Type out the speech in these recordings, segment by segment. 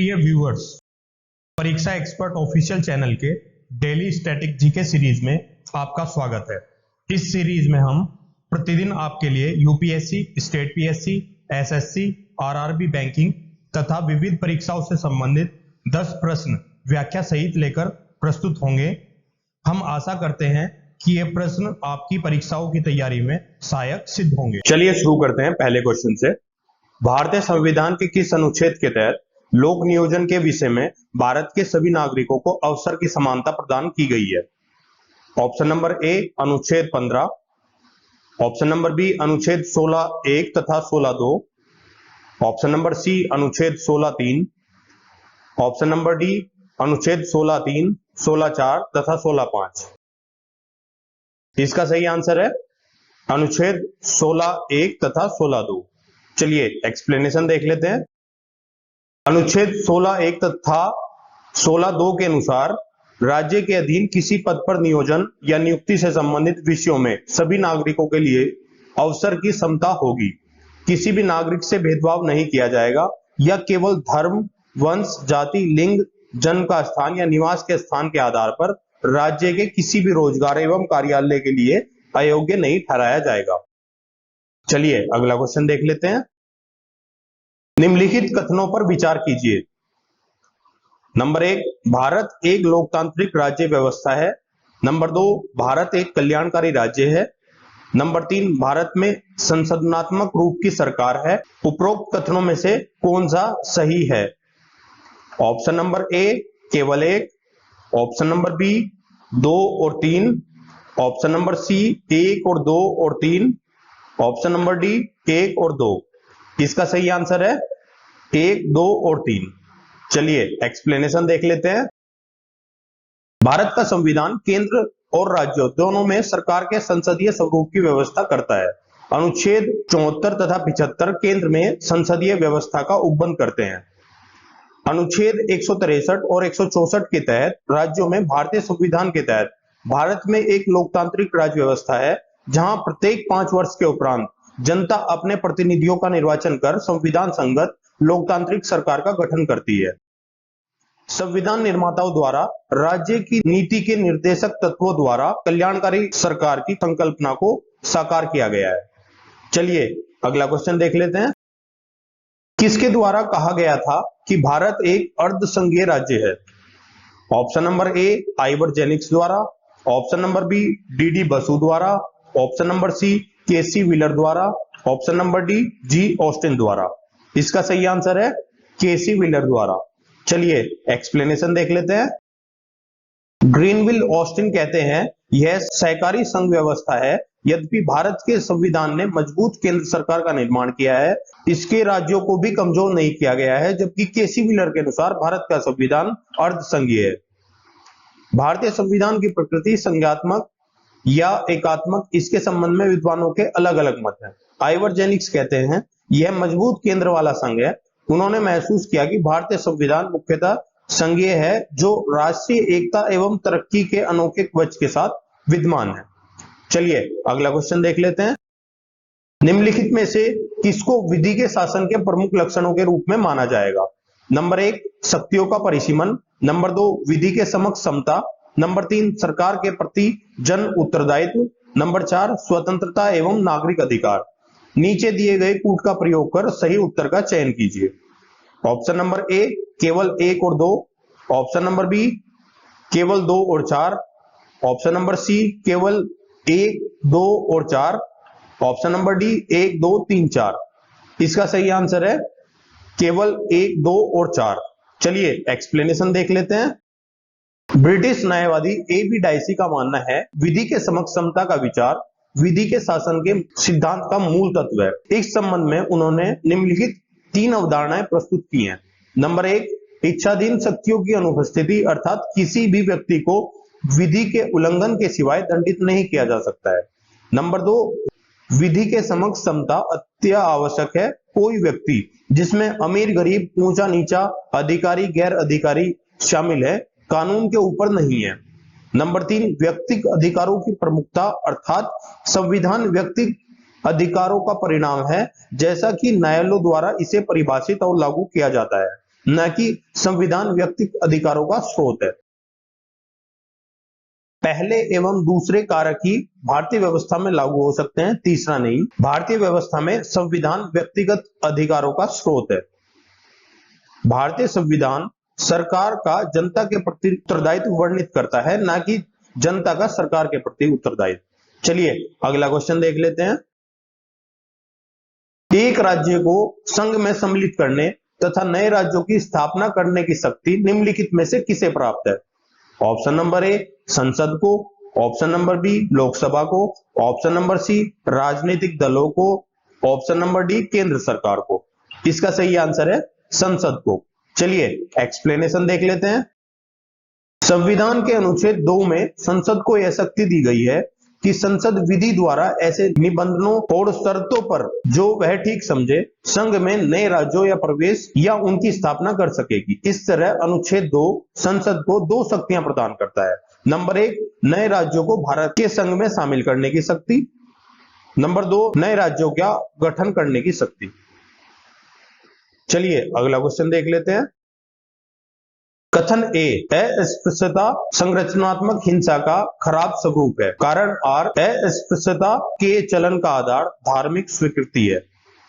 प्रिय व्यूअर्स, परीक्षा expert official channel के डेली स्टैटिक जीके सीरीज में आपका स्वागत है। इस सीरीज में हम प्रतिदिन आपके लिए UPSC, state PSC, SSC, RRB banking तथा विविध परीक्षाओं से संबंधित 10 प्रश्न व्याख्या सहित लेकर प्रस्तुत होंगे। हम आशा करते हैं कि ये प्रश्न आपकी परीक्षाओं की तैयारी में सहायक सिद्ध होंगे। चलिए शुरू करते हैं पहले क्वेश्चन से। भारतीय संविधान के किस अनुच्छेद के तहत लोक नियोजन के विषय में भारत के सभी नागरिकों को अवसर की समानता प्रदान की गई है? ऑप्शन नंबर ए अनुच्छेद 15, ऑप्शन नंबर बी अनुच्छेद 16(1) तथा 16(2), ऑप्शन नंबर सी अनुच्छेद 16(3), ऑप्शन नंबर डी अनुच्छेद 16(3), 16(4) तथा 16(5). इसका सही आंसर है अनुच्छेद 16(1) तथा 16(2). चलिए एक्सप्लेनेशन देख लेते हैं। अनुच्छेद 16(1) तथा 16(2) के अनुसार राज्य के अधीन किसी पद पर नियोजन या नियुक्ति से संबंधित विषयों में सभी नागरिकों के लिए अवसर की समता होगी। किसी भी नागरिक से भेदभाव नहीं किया जाएगा या केवल धर्म, वंश, जाति, लिंग, जन्म का स्थान या निवास के स्थान के आधार पर राज्य के किसी भी रोजगार एवं कार्यालय के लिए अयोग्य नहीं ठहराया जाएगा। चलिए अगला क्वेश्चन देख लेते हैं। निम्नलिखित कथनों पर विचार कीजिए। नंबर 1, भारत एक लोकतांत्रिक राज्य व्यवस्था है। नंबर 2, भारत एक कल्याणकारी राज्य है। नंबर 3, भारत में संसदनात्मक रूप की सरकार है। उपरोक्त कथनों में से कौन सा सही है? ऑप्शन नंबर ए केवल एक, ऑप्शन नंबर बी 2 और 3, ऑप्शन नंबर सी 1 और 2 और 3, ऑप्शन नंबर डी 1 और 2। इसका सही आंसर है 1, 2 और 3। चलिए एक्सप्लेनेशन देख लेते हैं। भारत का संविधान केंद्र और राज्यों दोनों में सरकार के संसदीय स्वरूप की व्यवस्था करता है। अनुच्छेद 74 तथा 75 केंद्र में संसदीय व्यवस्था का उपबंध करते हैं। अनुच्छेद 163 और 164 के तहत राज्यों में भारतीय संविधान के तहत भारत में एक लोकतांत्रिक राज्य व्यवस्था है, जहां प्रत्येक 5 वर्ष के उपरांत जनता अपने प्रतिनिधियों का निर्वाचन कर संविधान संगत लोकतांत्रिक सरकार का गठन करती है। संविधान निर्माताओं द्वारा राज्य की नीति के निर्देशक तत्वों द्वारा कल्याणकारी सरकार की संकल्पना को साकार किया गया है। चलिए अगला क्वेश्चन देख लेते हैं। किसके द्वारा कहा गया था कि भारत एक अर्धसंघीय राज्य है? Option number A Ivor Jennings द्वारा, option number B D Basu द्वारा, option number C K C Wheare द्वारा, option number D G Austin द्वारा। इसका सही आंसर है केसी व्हीलर द्वारा। चलिए एक्सप्लेनेशन देख लेते हैं। ग्रीनविल ऑस्टिन कहते हैं यह सहकारी संघ व्यवस्था है। यद्यपि भारत के संविधान ने मजबूत केंद्र सरकार का निर्माण किया है, इसके राज्यों को भी कमजोर नहीं किया गया है, जबकि केसी व्हीलर के अनुसार भारत का संविधान अर्धसंघीय है। भारतीय संविधान की प्रकृति संज्ञात्मक या एकात्मक, इसके संबंध में विद्वानों के अलग अलग मत हैं। आइवर जेनिक्स कहते हैं यह मजबूत केंद्र वाला संघ है। उन्होंने महसूस किया कि भारतीय संविधान मुख्यतः संघीय है, जो राष्ट्रीय एकता एवं तरक्की के अनोखे कवच के साथ विद्यमान है। चलिए अगला क्वेश्चन देख लेते हैं। निम्नलिखित में से किसको विधि के शासन के प्रमुख लक्षणों के रूप में माना जाएगा? नंबर 1 शक्तियों का परिसीमन, नंबर 2 विधि के समक्ष समता, नंबर 3 सरकार के प्रति जन उत्तरदायित्व, नंबर 4 स्वतंत्रता एवं नागरिक अधिकार। नीचे दिए गए कूट का प्रयोग कर सही उत्तर का चयन कीजिए। ऑप्शन नंबर ए केवल 1 और 2, ऑप्शन नंबर बी केवल 2 और 4, ऑप्शन नंबर सी केवल 1, 2 और 4, ऑप्शन नंबर डी 1, 2, 3, 4। इसका सही आंसर है केवल 1, 2 और 4। चलिए एक्सप्लेनेशन देख लेते हैं। British न्यायवादी AB. डाइसी का मानना है विधि के समक्ष समता का विचार विधि के शासन के सिद्धांत का मूल तत्व है। इस संबंध में उन्होंने निम्नलिखित 3 अवधारणाएं प्रस्तुत की हैं। नंबर 1 इच्छाधीन शक्तियों की अनुपस्थिति, अर्थात किसी भी व्यक्ति को विधि के उल्लंघन के सिवाय दंडित नहीं किया जा सकता है। नंबर 2 विधि के समक्ष समता अत्य आवश्यक है। कोई व्यक्ति जिसमें अमीर गरीब, ऊंचा नीचा, अधिकारी गैर अधिकारी शामिल है, कानून के ऊपर नहीं है। नंबर 3 व्यक्तिगत अधिकारों की प्रमुखता, अर्थात संविधान व्यक्तिगत अधिकारों का परिणाम है, जैसा कि न्यायालयों द्वारा इसे परिभाषित और लागू किया जाता है। न कि संविधान व्यक्तिगत अधिकारों का स्रोत है। पहले एवं दूसरे कारक ही भारतीय व्यवस्था में लागू हो सकते हैं, तीसरा नहीं। भारतीय व्यवस्था में संविधान व्यक्तिगत अधिकारों का स्रोत है। भारतीय संविधान सरकार का जनता के प्रति उत्तरदायित्व वर्णित करता है, ना कि जनता का सरकार के प्रति उत्तरदायित्व। चलिए अगला क्वेश्चन देख लेते हैं। एक राज्य को संघ में सम्मिलित करने तथा नए राज्यों की स्थापना करने की शक्ति निम्नलिखित में से किसे प्राप्त है? ऑप्शन नंबर ए संसद को, ऑप्शन नंबर बी लोकसभा को, ऑप्शन नंबर सी राजनीतिक दलों को, ऑप्शन नंबर डी केंद्र सरकार को। इसका सही आंसर है संसद को। चलिए एक्सप्लेनेशन देख लेते हैं। संविधान के अनुच्छेद 2 में संसद को यह शक्ति दी गई है कि संसद विधि द्वारा ऐसे निबंधनों और शर्तों पर जो वह ठीक समझे संघ में नए राज्यों या प्रवेश या उनकी स्थापना कर सकेगी। इस तरह अनुच्छेद 2 संसद को 2 शक्तियां प्रदान करता है। नंबर 1 नए राज्यों को भारत के संघ में शामिल करने की शक्ति, नंबर 2 नए राज्यों का गठन करने की शक्ति। चलिए अगला क्वेश्चन देख लेते हैं। कथन ए अस्पृश्यता संरचनात्मक हिंसा का खराब स्वरूप है। कारण आर अस्पृश्यता के चलन का आधार धार्मिक स्वीकृति है।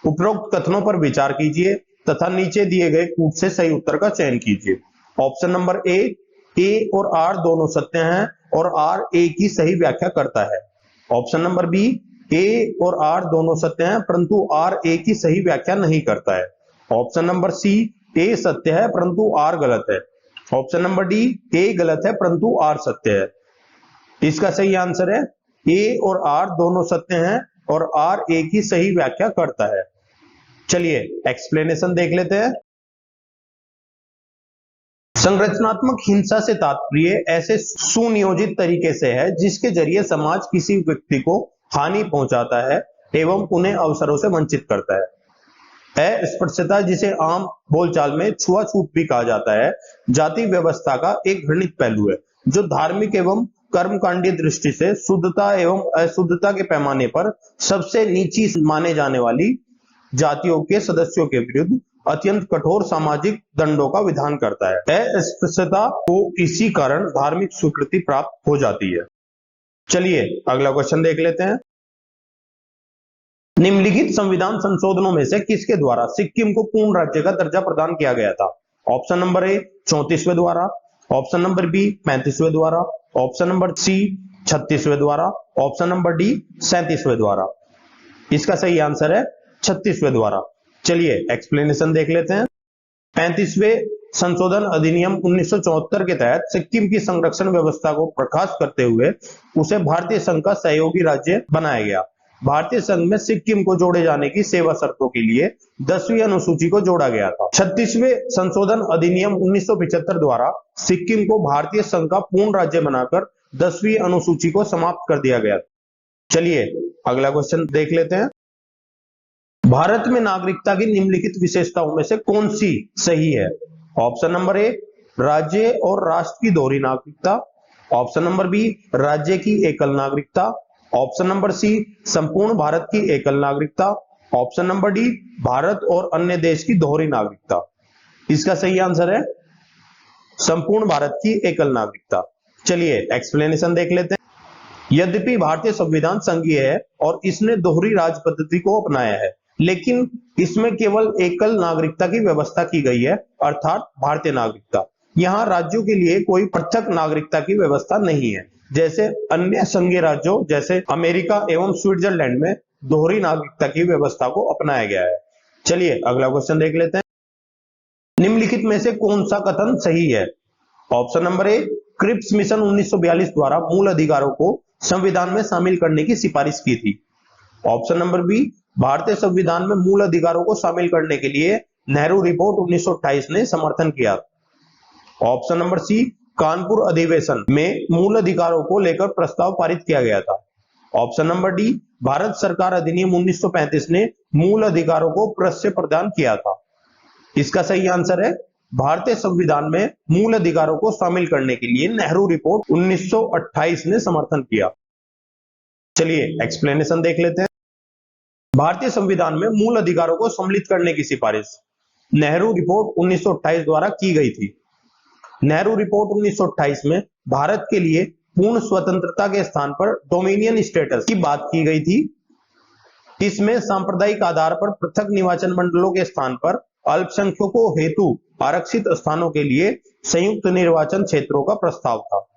उपरोक्त कथनों पर विचार कीजिए तथा नीचे दिए गए कूट से सही उत्तर का चयन कीजिए। ऑप्शन नंबर ए और आर दोनों सत्य हैं और आर ए की सही व्याख्या करता है। ऑप्शन नंबर बी ए और आर दोनों सत्य हैं परंतु आर ए की सही व्याख्या नहीं करता है। ऑप्शन नंबर सी ए सत्य है परंतु आर गलत है। ऑप्शन नंबर डी ए गलत है परंतु आर सत्य है। इसका सही आंसर है ए और आर दोनों सत्य हैं और आर ए की सही व्याख्या करता है। चलिए एक्सप्लेनेशन देख लेते हैं। संरचनात्मक हिंसा से तात्पर्य ऐसे सुनियोजित तरीके से है जिसके जरिए समाज किसी व्यक्ति को हानि पहुंचाता है एवं उन्हें अवसरों से वंचित करता है। अस्पृश्यता जिसे आम बोलचाल में छुआछूत भी कहा जाता है, जाति व्यवस्था का एक घृणित पहलू है जो धार्मिक एवं कर्मकांडीय दृष्टि से शुद्धता एवं अशुद्धता के पैमाने पर सबसे नीची माने जाने वाली जातियों के सदस्यों के विरुद्ध अत्यंत कठोर सामाजिक दंडों का विधान करता है। अस्पृश्यता को इसी कारण धार्मिक स्वीकृति प्राप्त हो जाती है। चलिए अगला क्वेश्चन देख लेते हैं। निम्नलिखित संविधान संशोधनों में से किसके द्वारा सिक्किम को पूर्ण राज्य का दर्जा प्रदान किया गया था? ऑप्शन नंबर ए 34वें द्वारा, ऑप्शन नंबर बी 35वें द्वारा, ऑप्शन नंबर सी 36वें द्वारा, ऑप्शन नंबर डी 37वें द्वारा। इसका सही आंसर है 36वें द्वारा। चलिए एक्सप्लेनेशन देख लेते हैं। 35वें संशोधन अधिनियम 1974 के तहत सिक्किम की संरक्षण व्यवस्था को बर्खास्त करते हुए उसे भारतीय संघ का सहयोगी राज्य बनाया गया। भारतीय संघ में सिक्किम को जोड़े जाने की सेवा शर्तों के लिए 10वीं अनुसूची को जोड़ा गया था। 36वें संशोधन अधिनियम 1975 द्वारा सिक्किम को भारतीय संघ का पूर्ण राज्य बनाकर 10वीं अनुसूची को समाप्त कर दिया गया। चलिए अगला क्वेश्चन देख लेते हैं। भारत में नागरिकता की निम्नलिखित विशेषताओं में से कौन सी सही है? ऑप्शन नंबर ए राज्य और राष्ट्र की दोहरी नागरिकता, ऑप्शन नंबर बी राज्य की एकल नागरिकता, ऑप्शन नंबर सी संपूर्ण भारत की एकल नागरिकता, ऑप्शन नंबर डी भारत और अन्य देश की दोहरी नागरिकता। इसका सही आंसर है संपूर्ण भारत की एकल नागरिकता। चलिए एक्सप्लेनेशन देख लेते हैं। यद्यपि भारतीय संविधान संघीय है और इसने दोहरी राज पद्धति को अपनाया है, लेकिन इसमें केवल एकल नागरिकता की व्यवस्था की गई है, अर्थात भारतीय नागरिकता। यहां राज्यों के लिए कोई पृथक नागरिकता की व्यवस्था नहीं है, जैसे अन्य संघीय राज्यों जैसे अमेरिका एवं स्विट्जरलैंड में दोहरी नागरिकता की व्यवस्था को अपनाया गया है। चलिए अगला क्वेश्चन देख लेते हैं। निम्नलिखित में से कौन सा कथन सही है? Option number A Cripps mission 1942 द्वारा मूल अधिकारों को संविधान में शामिल करने की सिफारिश की थी। ऑप्शन नंबर बी भारतीय संविधान में मूल अधिकारों को शामिल करने के लिए नेहरू रिपोर्ट 1928 ने समर्थन किया। ऑप्शन नंबर सी कानपुर अधिवेशन में मूल अधिकारों को लेकर प्रस्ताव पारित किया गया था। ऑप्शन नंबर डी भारत सरकार अधिनियम 1935 ने मूल अधिकारों को प्रश्य प्रदान किया था। इसका सही आंसर है भारतीय संविधान में मूल अधिकारों को शामिल करने के लिए नेहरू रिपोर्ट 1928 ने समर्थन किया। चलिए एक्सप्लेनेशन देख लेते हैं। भारतीय संविधान में मूल अधिकारों को सम्मिलित करने की सिफारिश नेहरू रिपोर्ट 1928 द्वारा की गई थी। नेहरू रिपोर्ट 1928 में भारत के लिए पूर्ण स्वतंत्रता के स्थान पर डोमिनियन स्टेटस की बात की गई थी। इसमें सांप्रदायिक आधार पर पृथक निर्वाचन मंडलों के स्थान पर अल्पसंख्यकों हेतु आरक्षित स्थानों के लिए संयुक्त निर्वाचन क्षेत्रों का प्रस्ताव था।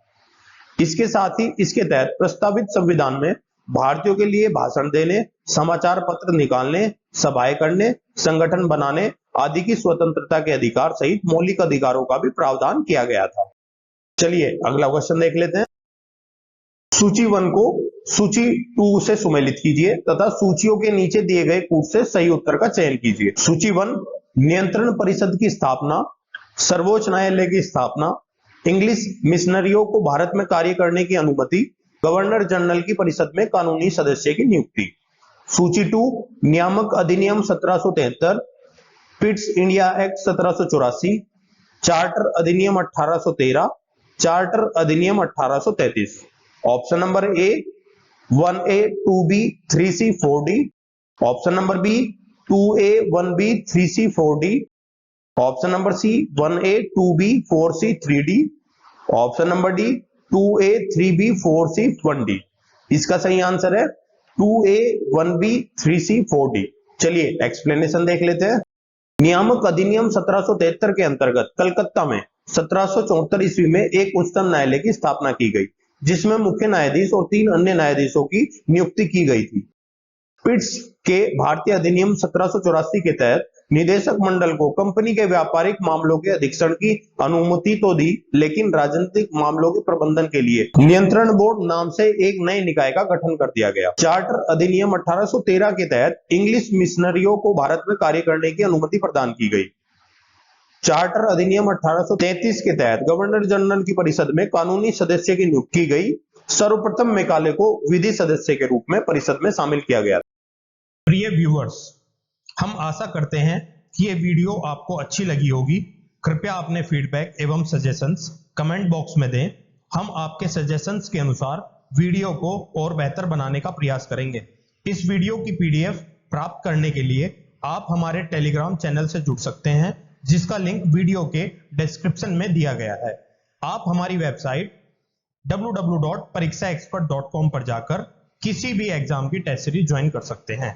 इसके साथ ही इसके तहत प्रस्तावित संविधान में भारतीयों के लिए भाषण देने, समाचार पत्र निकालने, सभाएं करने, संगठन बनाने आदि की स्वतंत्रता के अधिकार सहित मौलिक अधिकारों का भी प्रावधान किया गया था। चलिए अगला क्वेश्चन देख लेते हैं। सूची 1 को सूची 2 से सुमेलित कीजिए तथा सूचियों के नीचे दिए गए कूट से सही उत्तर का चयन कीजिए। सूची 1, नियंत्रण परिषद की स्थापना, सर्वोच्च न्यायालय की स्थापना, इंग्लिश मिशनरियों को भारत में कार्य करने की अनुमति, गवर्नर जनरल की परिषद में कानूनी सदस्य की नियुक्ति। सूची 2, नियामक अधिनियम 1773, पिट्स इंडिया एक्ट 1784, चार्टर अधिनियम 1813, चार्टर अधिनियम 1833। Option number A 1A 2B 3C 4D, option number B 2A 1B 3C 4D, option number C 1A 2B 4C 3D, option number D 2A 3B 4C 1D। इसका सही answer है 2A 1B 3C 4D। चलिए explanation देख लेते हैं। नियामक अधिनियम 1773 के अंतर्गत कलकत्ता में 1774 ईस्वी में एक उच्चतम न्यायालय की स्थापना की गई, जिसमें मुख्य न्यायाधीश और 3 अन्य न्यायाधीशों की नियुक्ति की गई थी। पिट्स के भारतीय अधिनियम 1784 के तहत निदेशक मंडल को कंपनी के व्यापारिक मामलों के अधीक्षण की अनुमति तो दी, लेकिन राजनीतिक मामलों के प्रबंधन के लिए नियंत्रण बोर्ड नाम से एक नए निकाय का गठन कर दिया गया। चार्टर अधिनियम 1813 के तहत इंग्लिश मिशनरियों को भारत में कार्य करने की अनुमति प्रदान की गई। चार्टर अधिनियम 1833 के तहत गवर्नर जनरल की परिषद में कानूनी सदस्य की नियुक्ति की गई। सर्वप्रथम मेकाले को विधि सदस्य के रूप में परिषद में शामिल किया गया। प्रिय व्यूअर्स, हम आशा करते हैं कि ये वीडियो आपको अच्छी लगी होगी। कृपया अपने फीडबैक एवं सजेशंस कमेंट बॉक्स में दें। हम आपके सजेशंस के अनुसार वीडियो को और बेहतर बनाने का प्रयास करेंगे। इस वीडियो की पीडीएफ प्राप्त करने के लिए आप हमारे टेलीग्राम चैनल से जुड़ सकते हैं, जिसका लिंक वीडियो के डिस्क्रिप्शन में दिया गया है। आप हमारी वेबसाइट www.parikshaexpert.com पर जाकर किसी भी एग्जाम की टेस्ट सीरीज ज्वाइन कर सकते हैं।